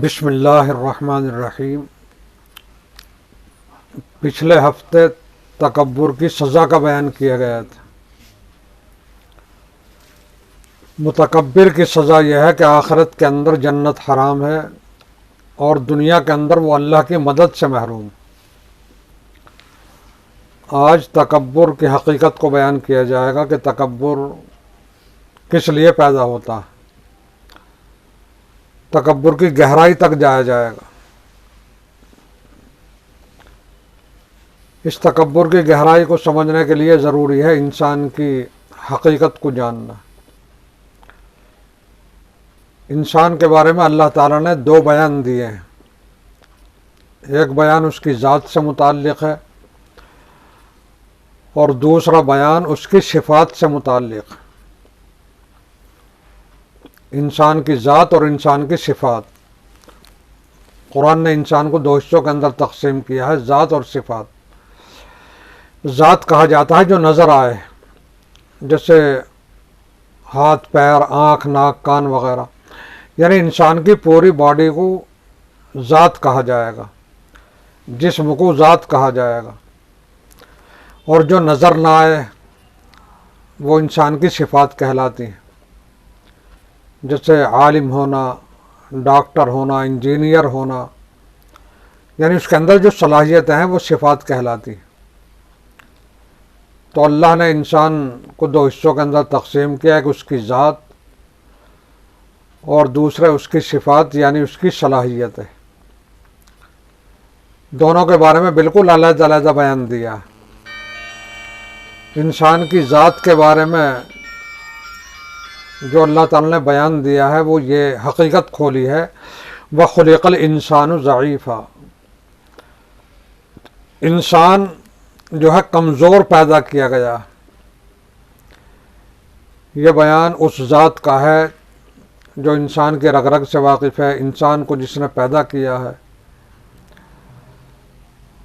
بسم اللہ الرحمن الرحیم۔ پچھلے ہفتے تکبر کی سزا کا بیان کیا گیا تھا۔ متکبر کی سزا یہ ہے کہ آخرت کے اندر جنت حرام ہے اور دنیا کے اندر وہ اللہ کی مدد سے محروم۔ آج تکبر کی حقیقت کو بیان کیا جائے گا کہ تکبر کس لیے پیدا ہوتا ہے، تکبر کی گہرائی تک جایا جائے گا۔ اس تکبر کی گہرائی کو سمجھنے کے لیے ضروری ہے انسان کی حقیقت کو جاننا۔ انسان کے بارے میں اللہ تعالیٰ نے دو بیان دیے ہیں۔ ایک بیان اس کی ذات سے متعلق ہے اور دوسرا بیان اس کی صفات سے متعلق ہے۔ انسان کی ذات اور انسان کی صفات، قرآن نے انسان کو دو حصوں کے اندر تقسیم کیا ہے، ذات اور صفات۔ ذات کہا جاتا ہے جو نظر آئے، جیسے ہاتھ، پیر، آنکھ، ناک، کان وغیرہ، یعنی انسان کی پوری باڈی کو ذات کہا جائے گا، جسم کو ذات کہا جائے گا۔ اور جو نظر نہ آئے وہ انسان کی صفات کہلاتی ہیں، جیسے عالم ہونا، ڈاکٹر ہونا، انجینئر ہونا، یعنی اس کے اندر جو صلاحیتیں ہیں وہ صفات کہلاتی ہیں۔ تو اللہ نے انسان کو دو حصوں کے اندر تقسیم کیا، ایک اس کی ذات اور دوسرے اس کی صفات یعنی اس کی صلاحیتیں۔ دونوں کے بارے میں بالکل علیحدہ علیحدہ بیان دیا۔ انسان کی ذات کے بارے میں جو اللہ تعالیٰ نے بیان دیا ہے وہ یہ حقیقت کھولی ہے، وَخُلِقَ الْإِنسَانُ ضَعِيفًا۔ انسان جو ہے کمزور پیدا کیا گیا۔ یہ بیان اس ذات کا ہے جو انسان کے رگ رگ سے واقف ہے، انسان کو جس نے پیدا کیا ہے،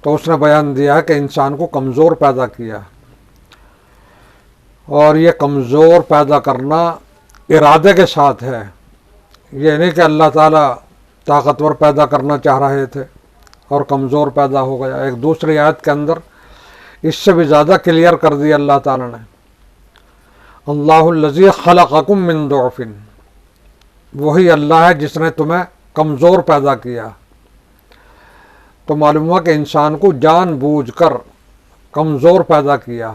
تو اس نے بیان دیا ہے کہ انسان کو کمزور پیدا کیا، اور یہ کمزور پیدا کرنا ارادے کے ساتھ ہے۔ یہ نہیں کہ اللہ تعالیٰ طاقتور پیدا کرنا چاہ رہے تھے اور کمزور پیدا ہو گیا۔ ایک دوسری آیت کے اندر اس سے بھی زیادہ کلیئر کر دیا اللہ تعالیٰ نے، اللہ الذی خلقکم من ضعف، وہی اللہ ہے جس نے تمہیں کمزور پیدا کیا۔ تو معلوم ہوا کہ انسان کو جان بوجھ کر کمزور پیدا کیا۔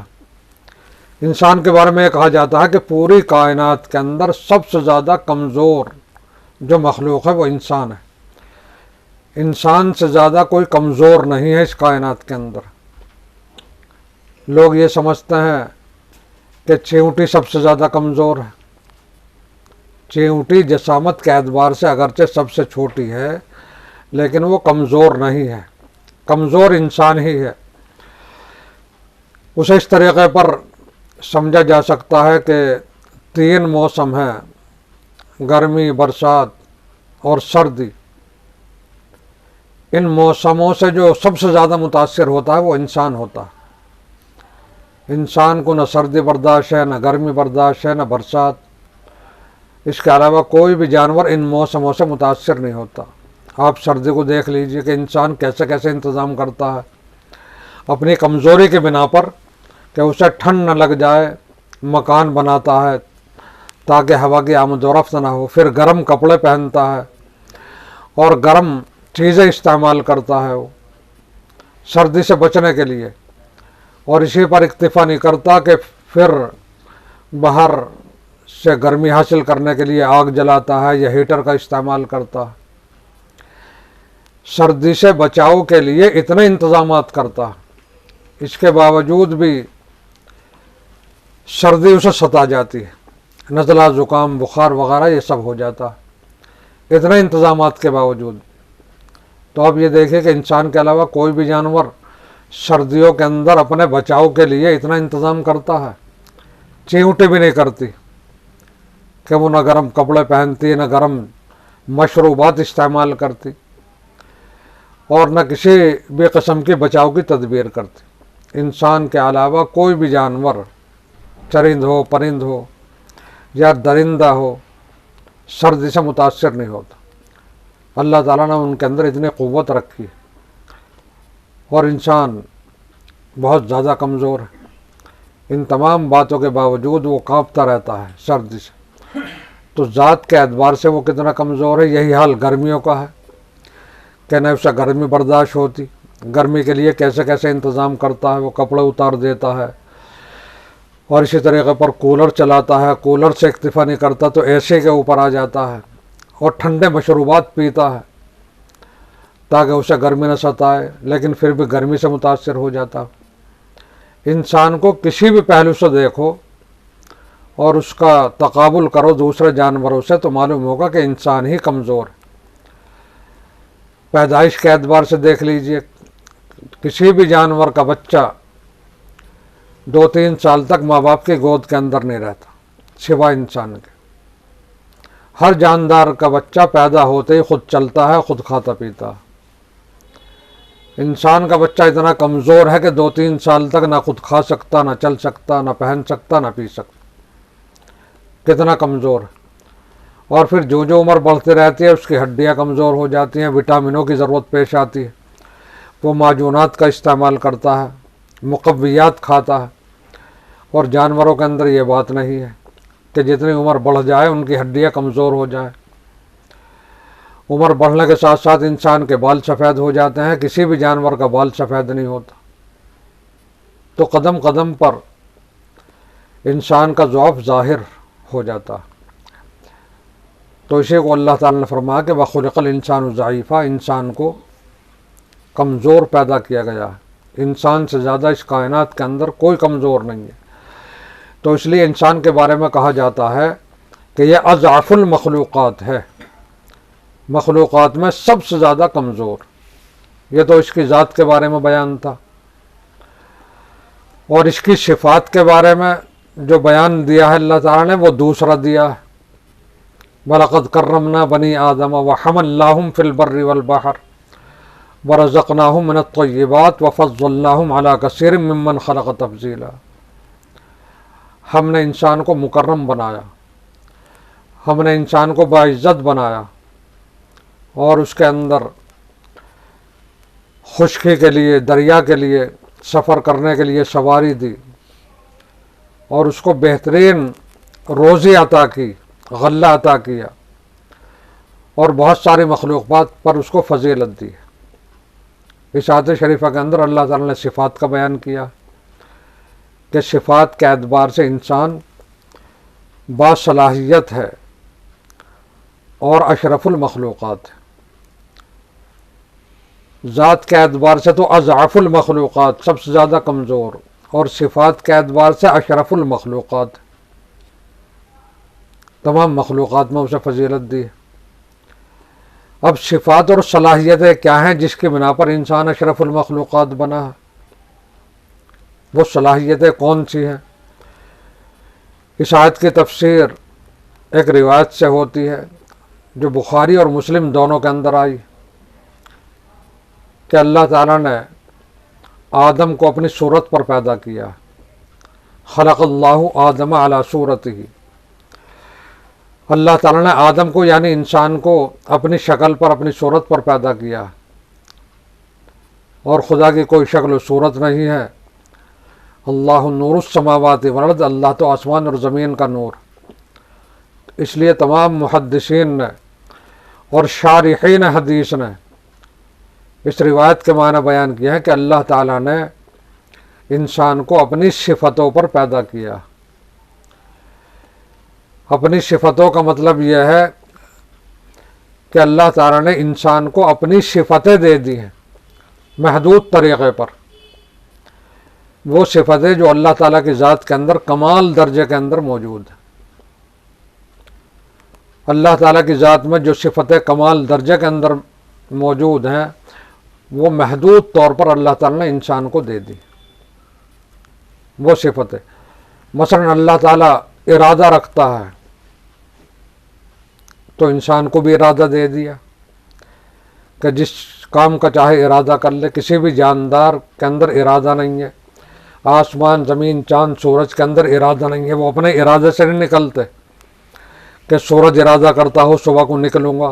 انسان کے بارے میں یہ کہا جاتا ہے کہ پوری کائنات کے اندر سب سے زیادہ کمزور جو مخلوق ہے وہ انسان ہے۔ انسان سے زیادہ کوئی کمزور نہیں ہے اس کائنات کے اندر۔ لوگ یہ سمجھتے ہیں کہ چیونٹی سب سے زیادہ کمزور ہے۔ چیونٹی جسامت کے اعتبار سے اگرچہ سب سے چھوٹی ہے لیکن وہ کمزور نہیں ہے، کمزور انسان ہی ہے۔ اسے اس طریقے پر سمجھا جا سکتا ہے کہ تین موسم ہیں، گرمی، برسات اور سردی۔ ان موسموں سے جو سب سے زیادہ متاثر ہوتا ہے وہ انسان ہوتا ہے۔ انسان کو نہ سردی برداشت ہے، نہ گرمی برداشت ہے، نہ برسات۔ اس کے علاوہ کوئی بھی جانور ان موسموں سے متاثر نہیں ہوتا۔ آپ سردی کو دیکھ لیجئے کہ انسان کیسے کیسے انتظام کرتا ہے اپنی کمزوری کی بنا پر کہ اسے ٹھنڈ نہ لگ جائے، مکان بناتا ہے تاکہ ہوا کی آمد و رفت نہ ہو، پھر گرم کپڑے پہنتا ہے اور گرم چیزیں استعمال کرتا ہے وہ سردی سے بچنے کے لیے، اور اسی پر اکتفا نہیں کرتا کہ پھر باہر سے گرمی حاصل کرنے کے لیے آگ جلاتا ہے یا ہیٹر کا استعمال کرتا ہے۔ سردی سے بچاؤ کے لیے اتنے انتظامات کرتا ہے، اس کے باوجود بھی سردی اسے ستا جاتی ہے، نزلہ، زکام، بخار وغیرہ یہ سب ہو جاتا ہے اتنے انتظامات کے باوجود۔ تو اب یہ دیکھیں کہ انسان کے علاوہ کوئی بھی جانور سردیوں کے اندر اپنے بچاؤ کے لیے اتنا انتظام کرتا ہے، چیونٹی بھی نہیں کرتی کہ وہ نہ گرم کپڑے پہنتی، نہ گرم مشروبات استعمال کرتی، اور نہ کسی بھی قسم کی بچاؤ کی تدبیر کرتی۔ انسان کے علاوہ کوئی بھی جانور، چرند ہو، پرند ہو یا درندہ ہو، سردی سے متاثر نہیں ہوتا۔ اللہ تعالیٰ نے ان کے اندر اتنی قوت رکھی اور انسان بہت زیادہ کمزور ہے. ان تمام باتوں کے باوجود وہ کانپتا رہتا ہے سردی سے. تو ذات کے اعتبار سے وہ کتنا کمزور ہے. یہی حال گرمیوں کا ہے کہ نہ اسے گرمی برداشت ہوتی. گرمی کے لیے کیسے کیسے انتظام کرتا ہے, وہ کپڑے اتار دیتا ہے اور اسی طریقے پر کولر چلاتا ہے. کولر سے اکتفا نہیں کرتا تو اے سی کے اوپر آ جاتا ہے اور ٹھنڈے مشروبات پیتا ہے تاکہ اسے گرمی نہ ستائے, لیکن پھر بھی گرمی سے متاثر ہو جاتا. انسان کو کسی بھی پہلو سے دیکھو اور اس کا تقابل کرو دوسرے جانوروں سے تو معلوم ہوگا کہ انسان ہی کمزور. پیدائش کے اعتبار سے دیکھ لیجئے, کسی بھی جانور کا بچہ 2-3 سال تک ماں باپ کی گود کے اندر نہیں رہتا سوائے انسان کے. ہر جاندار کا بچہ پیدا ہوتے ہی خود چلتا ہے, خود کھاتا پیتا ہے. انسان کا بچہ اتنا کمزور ہے کہ 2-3 سال تک نہ خود کھا سکتا, نہ چل سکتا, نہ پہن سکتا, نہ پی سکتا. کتنا کمزور ہے. اور پھر جو عمر بڑھتی رہتی ہے اس کی ہڈیاں کمزور ہو جاتی ہیں, وٹامنوں کی ضرورت پیش آتی ہے. وہ معجونات کا استعمال کرتا ہے, مقویات کھاتا ہے. اور جانوروں کے اندر یہ بات نہیں ہے کہ جتنی عمر بڑھ جائے ان کی ہڈیاں کمزور ہو جائیں. عمر بڑھنے کے ساتھ ساتھ انسان کے بال سفید ہو جاتے ہیں, کسی بھی جانور کا بال سفید نہیں ہوتا. تو قدم قدم پر انسان کا ضعف ظاہر ہو جاتا. تو اسی کو اللہ تعالیٰ نے فرمایا کہ وَخُلِقَ الْإِنسَانُ ضَعِيفًا, انسان کو کمزور پیدا کیا گیا ہے. انسان سے زیادہ اس کائنات کے اندر کوئی کمزور نہیں ہے. تو اس لیے انسان کے بارے میں کہا جاتا ہے کہ یہ اضعف المخلوقات ہے, مخلوقات میں سب سے زیادہ کمزور. یہ تو اس کی ذات کے بارے میں بیان تھا. اور اس کی صفات کے بارے میں جو بیان دیا ہے اللہ تعالیٰ نے وہ دوسرا دیا ہے. وَلَقَدْ كَرَّمْنَا بَنِي آدَمَ وَحَمَلْنَاهُمْ فِي الْبَرِّ وَالْبَحْرِ وَرَزَقْنَاهُمْ مِنَ الطَّيِّبَاتِ وَفَضَّلْنَاهُمْ عَلَى كَثِيرٍ مِّمَّنْ خَلَقَ تَفْضِيلًا. ہم نے انسان کو مکرم بنایا, ہم نے انسان کو باعزت بنایا اور اس کے اندر خشکی کے لیے, دریا کے لیے سفر کرنے کے لیے سواری دی اور اس کو بہترین روزی عطا کی, غلہ عطا کیا اور بہت ساری مخلوقات پر اس کو فضیلت دی. اس آیت شریفہ کے اندر اللہ تعالیٰ نے صفات کا بیان کیا کہ صفات کے اعتبار سے انسان باصلاحیت ہے اور اشرف المخلوقات ہے. ذات کے اعتبار سے تو اضعف المخلوقات, سب سے زیادہ کمزور, اور صفات کے اعتبار سے اشرف المخلوقات, تمام مخلوقات میں اسے فضیلت دی. اب صفات اور صلاحیتیں کیا ہیں جس کی بنا پر انسان اشرف المخلوقات بنا ہے؟ وہ صلاحیتیں کون سی ہیں؟ اس آیت کی تفسیر ایک روایت سے ہوتی ہے جو بخاری اور مسلم دونوں کے اندر آئی کہ اللہ تعالیٰ نے آدم کو اپنی صورت پر پیدا کیا. خلق اللہ آدم علی صورتہ, اللہ تعالیٰ نے آدم کو یعنی انسان کو اپنی شکل پر, اپنی صورت پر پیدا کیا. اور خدا کی کوئی شکل و صورت نہیں ہے. اللہ نور السماوات والارض, اللہ تو آسمان اور زمین کا نور. اس لیے تمام محدثین نے اور شارحین حدیث نے اس روایت کے معنی بیان کیا ہے کہ اللہ تعالیٰ نے انسان کو اپنی صفتوں پر پیدا کیا. اپنی صفتوں کا مطلب یہ ہے کہ اللہ تعالیٰ نے انسان کو اپنی صفتیں دے دی ہیں محدود طریقے پر. وہ صفتیں جو اللہ تعالیٰ کی ذات کے اندر کمال درجے کے اندر موجود ہیں. اللہ تعالیٰ کی ذات میں جو صفتیں کمال درجے کے اندر موجود ہیں وہ محدود طور پر اللہ تعالیٰ نے انسان کو دے دی. وہ صفتیں مثلا اللہ تعالیٰ ارادہ رکھتا ہے تو انسان کو بھی ارادہ دے دیا کہ جس کام کا چاہے ارادہ کر لے. کسی بھی جاندار کے اندر ارادہ نہیں ہے, آسمان زمین چاند سورج کے اندر ارادہ نہیں ہے. وہ اپنے ارادے سے نہیں نکلتے کہ سورج ارادہ کرتا ہو صبح کو نکلوں گا,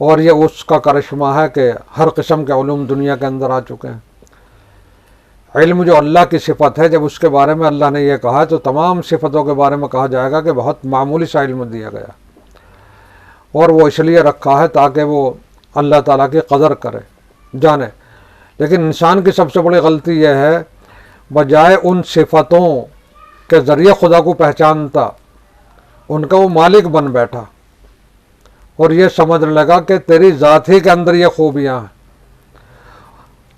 اور یہ اس کا کرشمہ ہے کہ ہر قسم کے علوم دنیا کے اندر آ چکے ہیں۔ علم جو اللہ کی صفت ہے، جب اس کے بارے میں اللہ نے یہ کہا تو تمام صفتوں کے بارے میں کہا جائے گا کہ بہت معمولی سا علم دیا گیا، اور وہ اس لیے رکھا ہے تاکہ وہ اللہ تعالیٰ کی قدر کرے، جانے۔ لیکن انسان کی سب سے بڑی غلطی یہ ہے، بجائے ان صفتوں کے ذریعے خدا کو پہچانتا، ان کا وہ مالک بن بیٹھا اور یہ سمجھنے لگا کہ تیری ذات ہی کے اندر یہ خوبیاں ہیں۔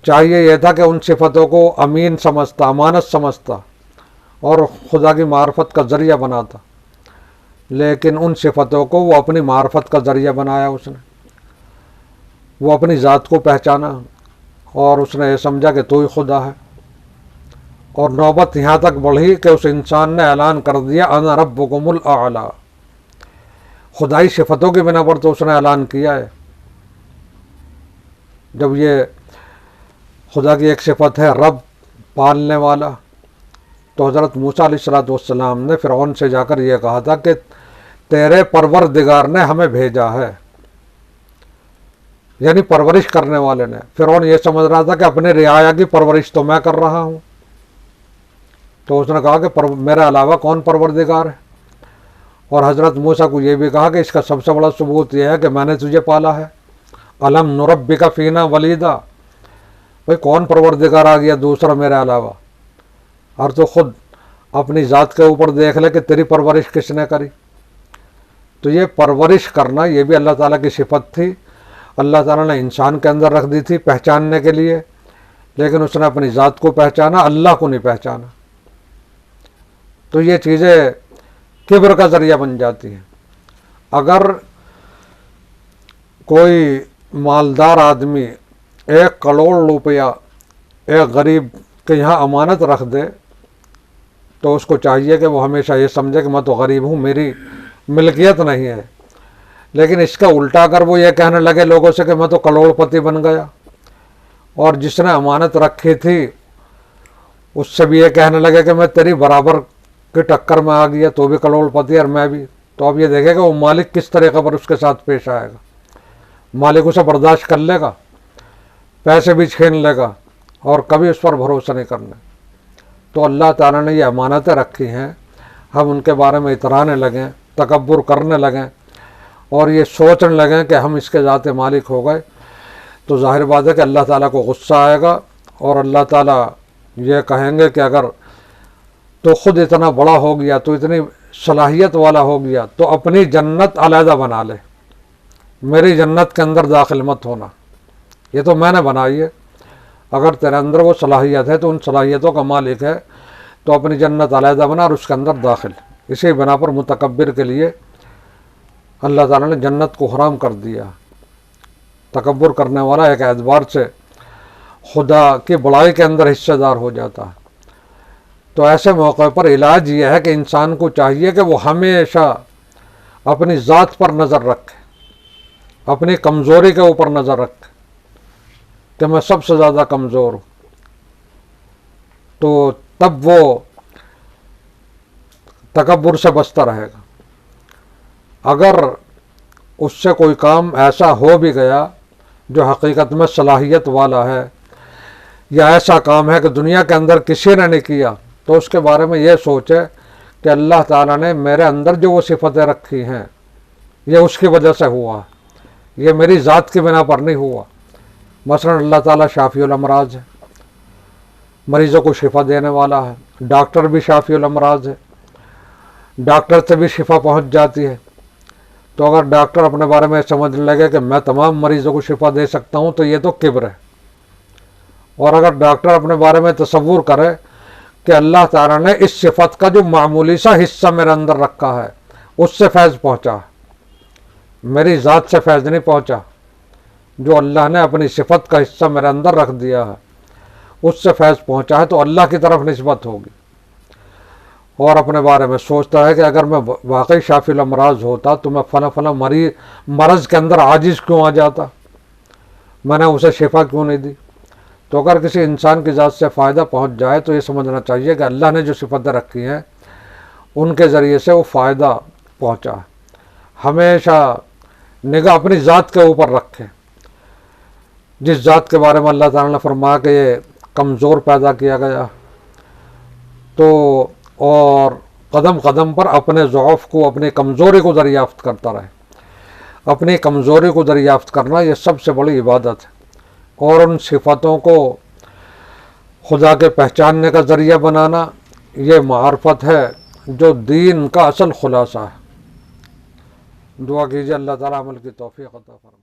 چاہیے یہ تھا کہ ان صفتوں کو امین سمجھتا، امانت سمجھتا اور خدا کی معرفت کا ذریعہ بناتا، لیکن ان صفتوں کو وہ اپنی معرفت کا ذریعہ بنایا اس نے۔ وہ اپنی ذات کو پہچانا اور اس نے یہ سمجھا کہ تو ہی خدا ہے، اور نوبت یہاں تک بڑھی کہ اس انسان نے اعلان کر دیا انا ربکم الاعلی۔ خدائی صفتوں کی بنا پر تو اس نے اعلان کیا ہے۔ جب یہ خدا کی ایک صفت ہے رب، پالنے والا، تو حضرت موسیٰ علیہ السلام نے فرعون سے جا کر یہ کہا تھا کہ تیرے پروردگار نے ہمیں بھیجا ہے، یعنی پرورش کرنے والے نے۔ فرعون یہ سمجھ رہا تھا کہ اپنے رعایا کی پرورش تو میں کر رہا ہوں، تو اس نے کہا کہ میرے علاوہ کون پروردگار ہے؟ اور حضرت موسیٰ کو یہ بھی کہا کہ اس کا سب سے بڑا ثبوت یہ ہے کہ میں نے تجھے پالا ہے، الم نربک فینا ولیدا۔ بھئی کون پروردگار آ گیا دوسرا میرے علاوہ؟ اور تو خود اپنی ذات کے اوپر دیکھ لے کہ تیری پرورش کس نے کری۔ تو یہ پرورش کرنا یہ بھی اللہ تعالیٰ کی صفت تھی، اللہ تعالیٰ نے انسان کے اندر رکھ دی تھی پہچاننے کے لیے، لیکن اس نے اپنی ذات کو پہچانا، اللہ کو نہیں پہچانا۔ تو یہ چیزیں کبر کا ذریعہ بن جاتی ہیں۔ اگر کوئی مالدار آدمی 1 کروڑ روپیہ ایک غریب کے یہاں امانت رکھ دے تو اس کو چاہیے کہ وہ ہمیشہ یہ سمجھے کہ میں تو غریب ہوں، میری ملکیت نہیں ہے۔ لیکن اس کا الٹا اگر وہ یہ کہنے لگے لوگوں سے کہ میں تو کروڑ پتی بن گیا، اور جس نے امانت رکھی تھی اس سے بھی یہ کہنے لگے کہ میں تیری برابر کی ٹکر میں آ گیا، تو بھی کروڑ پتی اور میں بھی، تو اب یہ دیکھے کہ وہ مالک کس طریقے پر اس کے ساتھ پیش آئے گا۔ مالک اسے برداشت کر لے گا، پیسے بھی چھین لے گا اور کبھی اس پر بھروسہ نہیں کرنا۔ تو اللہ تعالیٰ نے یہ امانتیں رکھی ہیں، ہم ان کے بارے میں اترانے لگیں، تکبر کرنے لگیں اور یہ سوچنے لگیں کہ ہم اس کے ذات مالک ہو گئے، تو ظاہر بات ہے کہ اللہ تعالیٰ کو غصہ آئے گا، اور اللہ تعالیٰ یہ کہیں گے کہ اگر تو خود اتنا بڑا ہو گیا، تو اتنی صلاحیت والا ہو گیا، تو اپنی جنت علیحدہ بنا لے، میری جنت کے اندر داخل مت ہونا، یہ تو میں نے بنائی ہے۔ اگر تیرے اندر وہ صلاحیت ہے تو ان صلاحیتوں کا مالک ہے، تو اپنی جنت علیحدہ بنا اور اس کے اندر داخل۔ اسی بنا پر متکبر کے لیے اللہ تعالیٰ نے جنت کو حرام کر دیا۔ تکبر کرنے والا ایک اعتبار سے خدا کی بڑائی کے اندر حصہ دار ہو جاتا ہے۔ تو ایسے موقع پر علاج یہ ہے کہ انسان کو چاہیے کہ وہ ہمیشہ اپنی ذات پر نظر رکھے، اپنی کمزوری کے اوپر نظر رکھے کہ میں سب سے زیادہ کمزور ہوں، تو تب وہ تکبر سے بچتا رہے گا۔ اگر اس سے کوئی کام ایسا ہو بھی گیا جو حقیقت میں صلاحیت والا ہے، یا ایسا کام ہے کہ دنیا کے اندر کسی نے نہیں کیا، تو اس کے بارے میں یہ سوچے کہ اللہ تعالیٰ نے میرے اندر جو وہ صفتیں رکھی ہیں یہ اس کی وجہ سے ہوا، یہ میری ذات کی بنا پر نہیں ہوا۔ مثلا اللہ تعالیٰ شافی الامراض ہے، مریضوں کو شفا دینے والا ہے، ڈاکٹر بھی شافی الامراض ہے، ڈاکٹر سے بھی شفا پہنچ جاتی ہے۔ تو اگر ڈاکٹر اپنے بارے میں سمجھنے لگے کہ میں تمام مریضوں کو شفا دے سکتا ہوں، تو یہ تو کبر ہے۔ اور اگر ڈاکٹر اپنے بارے میں تصور کرے کہ اللہ تعالیٰ نے اس صفت کا جو معمولی سا حصہ میرے اندر رکھا ہے اس سے فیض پہنچا، میری ذات سے فیض نہیں پہنچا، جو اللہ نے اپنی صفت کا حصہ میرے اندر رکھ دیا ہے اس سے فیض پہنچا ہے، تو اللہ کی طرف نسبت ہوگی۔ اور اپنے بارے میں سوچتا ہے کہ اگر میں واقعی شافی الامراض ہوتا تو میں فلاں مرض کے اندر عاجز کیوں آ جاتا، میں نے اسے شفا کیوں نہیں دی۔ تو اگر کسی انسان کی ذات سے فائدہ پہنچ جائے تو یہ سمجھنا چاہیے کہ اللہ نے جو صفتیں رکھی ہیں ان کے ذریعے سے وہ فائدہ پہنچا۔ ہمیشہ نگاہ اپنی ذات کے اوپر رکھیں، جس ذات کے بارے میں اللہ تعالیٰ نے فرمایا کہ یہ کمزور پیدا کیا گیا، تو اور قدم قدم پر اپنے ضعف کو، اپنی کمزوری کو دریافت کرتا رہے۔ اپنی کمزوری کو دریافت کرنا یہ سب سے بڑی عبادت ہے، اور ان صفتوں کو خدا کے پہچاننے کا ذریعہ بنانا یہ معرفت ہے جو دین کا اصل خلاصہ ہے۔ دعا کیجیے اللہ تعالیٰ عمل کی توفیق عطا فرمائے۔